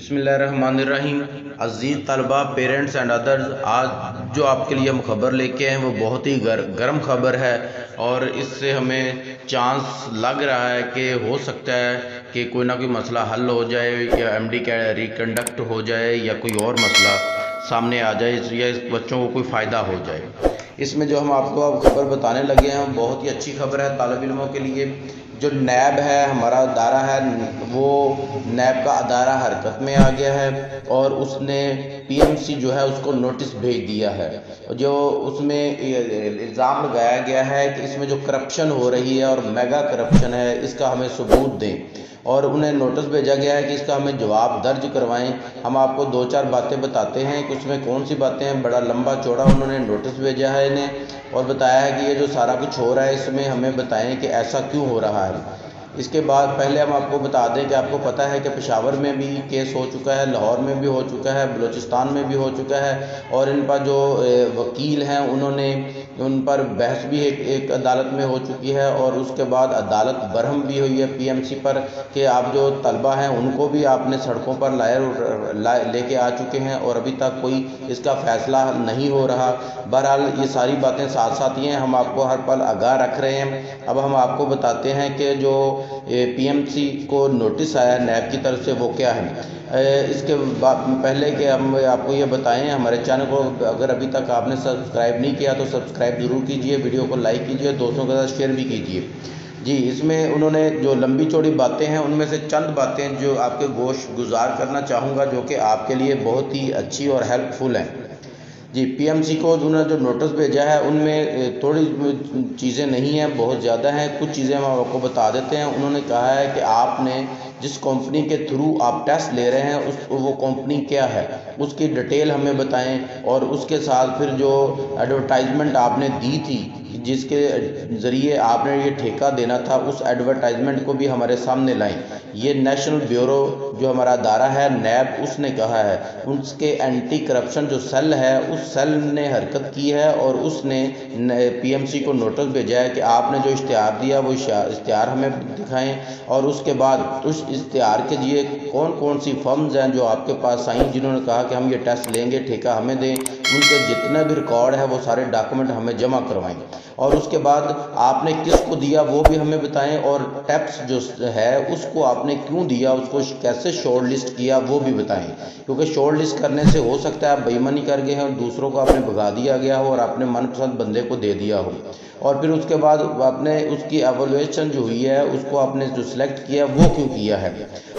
बिस्मिल्लाहिर्रहमानिर्रहीम। अज़ीज़ तलबा, parents and others, आज जो आपके लिए हम खबर लेके आए हैं वो बहुत ही गर्म खबर है और इससे हमें चांस लग रहा है कि हो सकता है कि कोई ना कोई मसला हल हो जाए या एमडी का रिकंडक्ट हो जाए या कोई और मसला सामने आ जाए या इस बच्चों को कोई फ़ायदा हो जाए। इसमें जो हम आपको अब खबर बताने लगे हैं बहुत ही अच्छी खबर है तालिब इल्मों के लिए। जो नैब है, हमारा अदारा है, वो नैब का अदारा हरकत में आ गया है और उसने पीएमसी जो है उसको नोटिस भेज दिया है। जो उसमें इल्ज़ाम लगाया गया है कि इसमें जो करप्शन हो रही है और मेगा करप्शन है, इसका हमें सबूत दें और उन्हें नोटिस भेजा गया है कि इसका हमें जवाब दर्ज करवाएं। हम आपको दो चार बातें बताते हैं कि उसमें कौन सी बातें हैं। बड़ा लंबा चौड़ा उन्होंने नोटिस भेजा है इन्हें और बताया है कि ये जो सारा कुछ हो रहा है इसमें हमें बताएं कि ऐसा क्यों हो रहा है। इसके बाद पहले हम आपको बता दें कि आपको पता है कि पेशावर में भी केस हो चुका है, लाहौर में भी हो चुका है, बलूचिस्तान में भी हो चुका है और इन पर जो वकील हैं उन्होंने उन पर बहस भी एक अदालत में हो चुकी है और उसके बाद अदालत बरहम भी हुई है पीएमसी पर कि आप जो तलबा हैं उनको भी आपने सड़कों पर लेके आ चुके हैं और अभी तक कोई इसका फ़ैसला नहीं हो रहा। बहरहाल ये सारी बातें साथ साथ ही हैं, हम आपको हर पल आगाह रख रहे हैं। अब हम आपको बताते हैं कि जो पीएमसी को नोटिस आया नैब की तरफ से वो क्या है। इसके पहले कि हम आपको ये बताएं, हमारे चैनल को अगर अभी तक आपने सब्सक्राइब नहीं किया तो सब्सक्राइब ज़रूर कीजिए, वीडियो को लाइक कीजिए, दोस्तों के साथ शेयर भी कीजिए। जी, इसमें उन्होंने जो लंबी चौड़ी बातें हैं उनमें से चंद बातें जो आपके गोश गुजार करना चाहूँगा जो कि आपके लिए बहुत ही अच्छी और हेल्पफुल हैं। जी, पीएमसी को उन्होंने जो नोटिस भेजा है उनमें थोड़ी चीज़ें नहीं हैं, बहुत ज़्यादा हैं। कुछ चीज़ें हम आपको बता देते हैं। उन्होंने कहा है कि आपने जिस कंपनी के थ्रू आप टेस्ट ले रहे हैं वो कंपनी क्या है, उसकी डिटेल हमें बताएं और उसके साथ फिर जो एडवर्टाइजमेंट आपने दी थी जिसके ज़रिए आपने ये ठेका देना था उस एडवर्टाइजमेंट को भी हमारे सामने लाएं। ये नेशनल ब्यूरो जो हमारा अदारा है नैब, उसने कहा है, उसके एंटी करप्शन जो सेल है उस सेल ने हरकत की है और उसने पीएमसी को नोटिस भेजा है कि आपने जो इश्तिहार दिया वो इश्तिहार हमें दिखाएं और उसके बाद उस इश्तिहार के लिए कौन कौन सी फर्म्स हैं जो आपके पास आई जिन्होंने कहा कि हम ये टेस्ट लेंगे, ठेका हमें दें, उनके जितने भी रिकॉर्ड है वो सारे डॉक्यूमेंट हमें जमा करवाएं और उसके बाद आपने किसको दिया वो भी हमें बताएं और टैप्स जो है उसको आपने क्यों दिया, उसको कैसे शॉर्ट लिस्ट किया वो भी बताएं। क्योंकि शॉर्ट लिस्ट करने से हो सकता है आप बेईमानी कर गए हैं और दूसरों को आपने भगा दिया गया हो और आपने मनपसंद बंदे को दे दिया हो और फिर उसके बाद आपने उसकी एवोल्यूशन जो हुई है उसको आपने जो सिलेक्ट किया वो क्यों किया है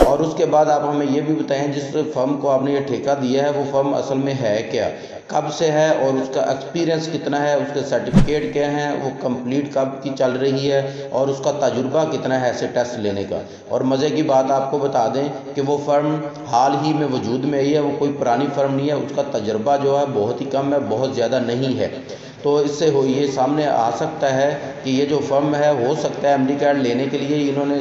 और उसके बाद आप हमें ये भी बताएं जिस फर्म को आपने ये ठेका दिया है वो फर्म असल में है क्या, कब से है और उसका एक्सपीरियंस कितना है, उसके सर्टिफिकेट क्या हैं, वो कंप्लीट कब की चल रही है और उसका तजुर्बा कितना है ऐसे टेस्ट लेने का। और मज़े की बात आपको बता दें कि वो फर्म हाल ही में वजूद में आई है, वो कोई पुरानी फर्म नहीं है, उसका तजुर्बा जो है बहुत ही कम है, बहुत ज़्यादा नहीं है। तो इससे हो ये सामने आ सकता है कि ये जो फर्म है हो सकता है एमडी कार्ड लेने के लिए इन्होंने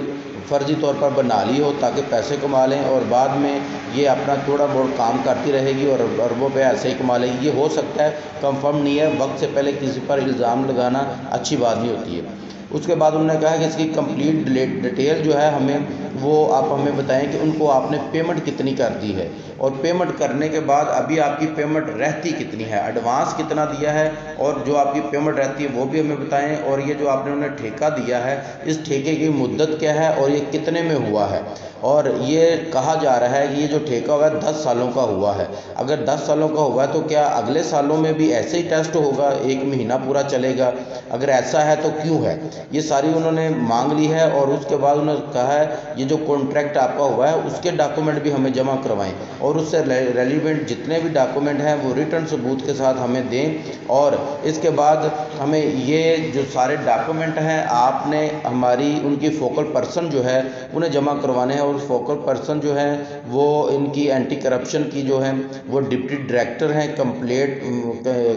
फ़र्ज़ी तौर पर बना ली हो ताकि पैसे कमा लें और बाद में ये अपना थोड़ा बहुत काम करती रहेगी और अरबों पे ऐसे ही कमा लेगी। ये हो सकता है, कंफर्म नहीं है। वक्त से पहले किसी पर इल्ज़ाम लगाना अच्छी बात नहीं होती है। उसके बाद उन्होंने कहा कि इसकी कंप्लीट डिटेल जो है हमें वो आप हमें बताएं कि उनको आपने पेमेंट कितनी कर दी है और पेमेंट करने के बाद अभी आपकी पेमेंट रहती कितनी है, एडवांस कितना दिया है और जो आपकी पेमेंट रहती है वो भी हमें बताएं और ये जो आपने उन्हें ठेका दिया है इस ठेके की मुद्दत क्या है और ये कितने में हुआ है। और ये कहा जा रहा है कि ये जो ठेका हुआ है 10 सालों का हुआ है। अगर 10 सालों का हुआ है तो क्या अगले सालों में भी ऐसे ही टेस्ट होगा, 1 महीना पूरा चलेगा? अगर ऐसा है तो क्यों है? ये सारी उन्होंने मांग ली है और उसके बाद उन्होंने कहा है ये जो कॉन्ट्रैक्ट आपका हुआ है उसके डॉक्यूमेंट भी हमें जमा करवाएं और उससे रेलिवेंट जितने भी डॉक्यूमेंट हैं वो रिटर्न सबूत के साथ हमें दें और इसके बाद हमें ये जो सारे डॉक्यूमेंट हैं आपने हमारी उनकी फोकल पर्सन जो है उन्हें जमा करवाने हैं और फोकल पर्सन जो है वो इनकी एंटी करप्शन की जो है वो डिप्टी डायरेक्टर हैं,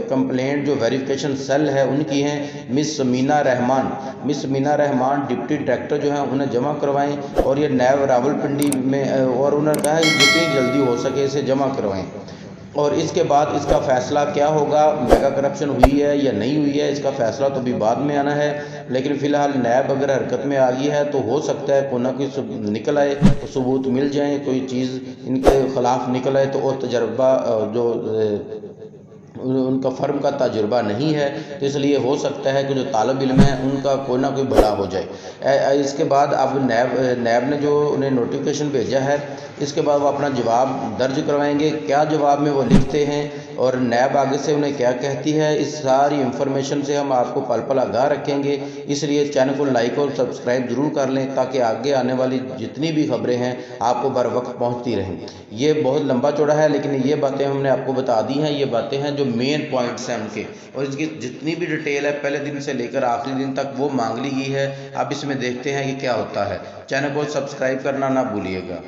कंप्लेंट जो वेरिफिकेशन सेल है उनकी हैं miss Samina Rahman deputy director जो है उन्हें जमा करवाएं और ये नैब रावलपिंडी में और उन्होंने कहा है जितनी जल्दी हो सके इसे जमा करवाएं। और इसके बाद इसका फ़ैसला क्या होगा, मेगा करप्शन हुई है या नहीं हुई है, इसका फ़ैसला तो अभी बाद में आना है। लेकिन फ़िलहाल नैब अगर हरकत में आ गई है तो हो सकता है कोई ना कोई निकल आए, तो सबूत मिल जाए, कोई चीज़ इनके ख़िलाफ़ निकल आए तो और तजर्बा जो उनका फर्म का तजुर्बा नहीं है, तो इसलिए हो सकता है कि जो तालिब इल्म है उनका कोई ना कोई भला हो जाए। इसके बाद अब नैब ने जो उन्हें नोटिफिकेशन भेजा है, इसके बाद वो अपना जवाब दर्ज करवाएंगे। क्या जवाब में वो लिखते हैं और नैब आगे से उन्हें क्या कहती है, इस सारी इंफॉर्मेशन से हम आपको पल पल आगाह रखेंगे। इसलिए चैनल को लाइक और सब्सक्राइब ज़रूर कर लें ताकि आगे आने वाली जितनी भी खबरें हैं आपको बर वक्त पहुँचती रहें। ये बहुत लंबा चौड़ा है, लेकिन ये बातें हमने आपको बता दी हैं। ये बातें हैं जो मेन पॉइंट्स हैं उनके, और इसकी जितनी भी डिटेल है पहले दिन से लेकर आखिरी दिन तक वो मांग ली गई है। अब इसमें देखते हैं कि क्या होता है। चैनल को सब्सक्राइब करना ना भूलिएगा।